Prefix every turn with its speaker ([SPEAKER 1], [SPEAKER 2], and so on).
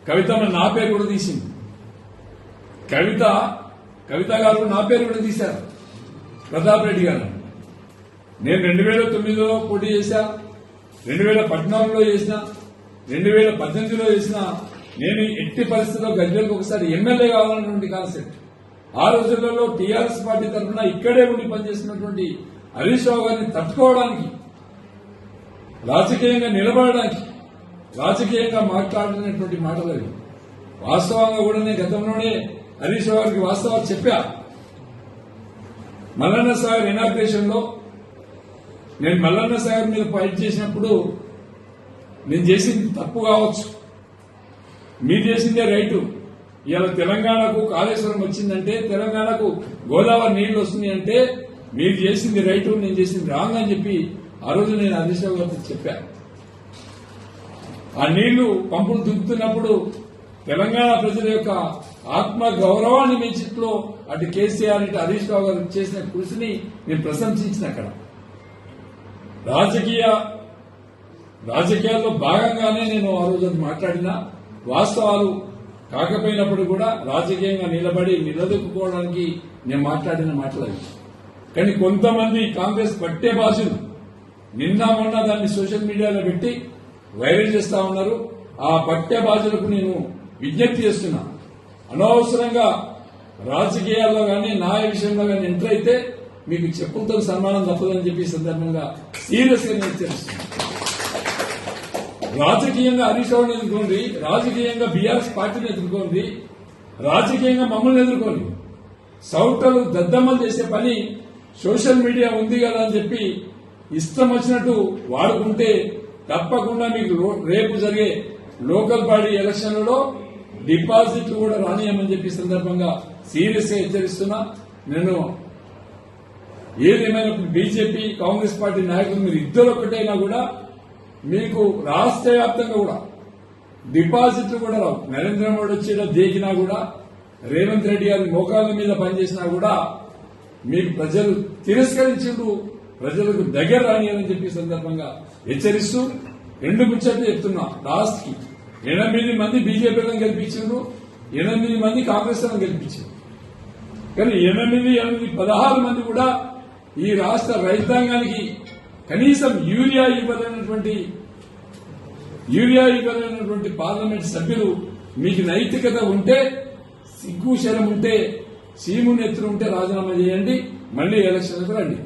[SPEAKER 1] కవిత నా పేరు కూడా తీసింది. కవిత గారు నా పేరు కూడా తీశారు. ప్రతాప్ రెడ్డి గారు. నేను 2009లో పోటీ చేశా, 2014లో చేసిన, 2018లో చేసిన. నేను ఎట్టి పరిస్థితుల్లో గజ్వేల్కి ఒకసారి ఎమ్మెల్యే కావాలన్నటువంటి కాన్సెప్ట్. ఆ రోజులలో టీఆర్ఎస్ పార్టీ తరఫున ఇక్కడే ఉండి పనిచేసినటువంటి హరీష్ రావు గారిని తట్టుకోవడానికి, రాజకీయంగా నిలబడడానికి, రాజకీయంగా మాట్లాడినటువంటి మాటలు అవి. వాస్తవంగా కూడా నేను గతంలోనే హరీష్ రావు గారికి వాస్తవాలు చెప్పా. మల్లన్న సాగర్ ఇనాగ్రేషన్ లో నేను మల్లన్న సాగర్ మీద ఫైట్ చేసినప్పుడు నేను చేసింది తప్పు కావచ్చు, మీరు చేసిందే రైటు. ఇవాళ తెలంగాణకు కాళేశ్వరం వచ్చిందంటే, తెలంగాణకు గోదావరి నీళ్లు వస్తున్నాయి అంటే మీరు చేసింది రైటు, నేను చేసింది రాంగ్ అని చెప్పి ఆ రోజు నేను హరీష్ రావు గారితో చెప్పా. ఆ నీళ్లు పంపులు దుక్కుతున్నప్పుడు తెలంగాణ ప్రజల యొక్క ఆత్మ గౌరవాన్ని పెంచిట్లో అటు కేసీఆర్ ఇటు హరీష్ రావు గారు చేసిన కృషిని నేను ప్రశంసించిన. అక్కడ రాజకీయాల్లో భాగంగానే నేను ఆ రోజు మాట్లాడిన వాస్తవాలు కాకపోయినప్పుడు కూడా రాజకీయంగా నిలబడి నిలదొక్కుకోవడానికి నేను మాట్లాడిన మాటలు. కానీ కొంతమంది కాంగ్రెస్ పట్టే బాసులు నిన్న మొన్న దాన్ని సోషల్ మీడియాలో పెట్టి వైరల్ చేస్తా ఉన్నారు. ఆ పట్టే బాసులకు నేను విజ్ఞప్తి చేస్తున్నా, అనవసరంగా రాజకీయాల్లో గానీ న్యాయ విషయంలో గానీ ఎంటర్ అయితే మీకు చెప్పులతో సన్మానం తప్పదని చెప్పి సందర్భంగా సీరియస్ గా నేను హెచ్చరిస్తున్నా. రాజకీయంగా హరీష్ రావుని ఎదుర్కోండి, రాజకీయంగా బీఆర్ఎస్ పార్టీని ఎదుర్కోండి, రాజకీయంగా మమ్మల్ని ఎదుర్కోండి. సౌటలు దద్దమ్మలు చేసే పని సోషల్ మీడియా ఉంది కదా అని చెప్పి ఇష్టం వచ్చినట్టు వాడుకుంటే తప్పకుండా మీకు రేపు జరిగే లోకల్ బాడీ ఎలక్షన్లలో డిపాజిట్లు కూడా రానియమని చెప్పి సందర్భంగా సీరియస్ గా హెచ్చరిస్తున్నా. నేను ఏదేమైనా బీజేపీ కాంగ్రెస్ పార్టీ నాయకులు మీరు ఇద్దరు ఒక్కటైనా కూడా మీకు రాష్ట్ర వ్యాప్తంగా కూడా డిపాజిట్లు కూడా రావు. నరేంద్ర మోడీ వచ్చేలా దేకినా కూడా, రేవంత్ రెడ్డి గారి మోకాళ్ళ మీద పనిచేసినా కూడా మీకు ప్రజలు తిరస్కరించిండ్రు, ప్రజలకు దగ్గర రానియని చెప్పి సందర్భంగా హెచ్చరిస్తూ రెండు ముచ్చట్లు చెప్తున్నా. లాస్ట్ కి 8 మంది బీజేపీలను గెలిపించారు, 8 మంది కాంగ్రెస్ లను గెలిపించారు. కానీ 16 మంది కూడా ఈ రాష్ట్ర రైతాంగానికి కనీసం యూరియా ఇవ్వలేనటువంటి పార్లమెంట్ సభ్యులు. మీకు నైతికత ఉంటే, సిగ్గు శరం ఉంటే, సీము నెత్తులు ఉంటే రాజీనామా చేయండి, మళ్లీ ఎలక్షన్లకు రండి.